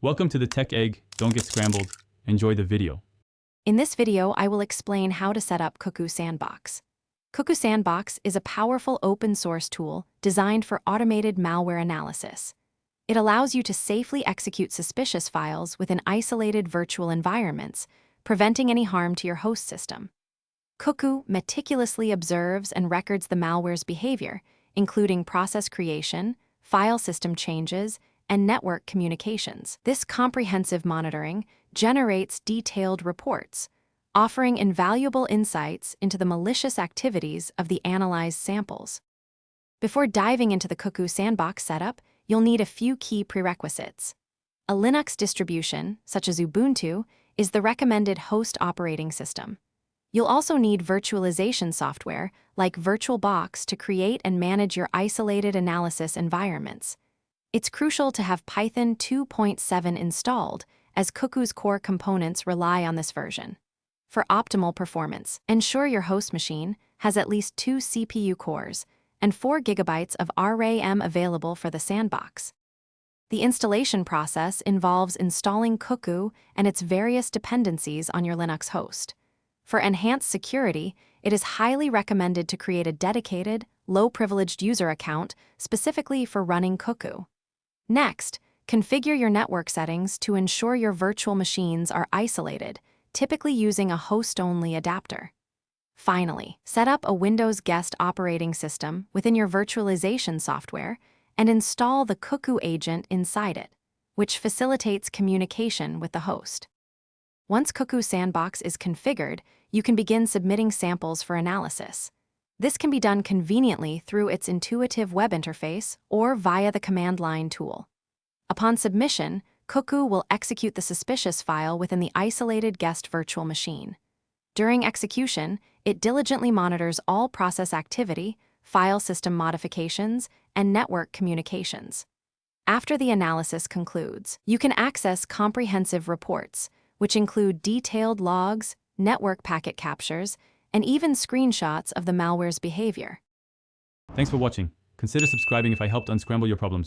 Welcome to the Tech Egg. Don't get scrambled. Enjoy the video. In this video, I will explain how to set up Cuckoo Sandbox. Cuckoo Sandbox is a powerful open-source tool designed for automated malware analysis. It allows you to safely execute suspicious files within isolated virtual environments, preventing any harm to your host system. Cuckoo meticulously observes and records the malware's behavior, including process creation, file system changes, and network communications. This comprehensive monitoring generates detailed reports, offering invaluable insights into the malicious activities of the analyzed samples. Before diving into the Cuckoo Sandbox setup, you'll need a few key prerequisites. A Linux distribution, such as Ubuntu, is the recommended host operating system. You'll also need virtualization software, like VirtualBox, to create and manage your isolated analysis environments. It's crucial to have Python 2.7 installed, as Cuckoo's core components rely on this version. For optimal performance, ensure your host machine has at least 2 CPU cores and 4 GB of RAM available for the sandbox. The installation process involves installing Cuckoo and its various dependencies on your Linux host. For enhanced security, it is highly recommended to create a dedicated, low-privileged user account specifically for running Cuckoo. Next, configure your network settings to ensure your virtual machines are isolated, typically using a host-only adapter. Finally, set up a Windows guest operating system within your virtualization software and install the Cuckoo agent inside it, which facilitates communication with the host. Once Cuckoo Sandbox is configured, you can begin submitting samples for analysis. This can be done conveniently through its intuitive web interface or via the command line tool. Upon submission, Cuckoo will execute the suspicious file within the isolated guest virtual machine. During execution, it diligently monitors all process activity, file system modifications, and network communications. After the analysis concludes, you can access comprehensive reports, which include detailed logs, network packet captures, and even screenshots of the malware's behavior. Thanks for watching. Consider subscribing if I helped unscramble your problems.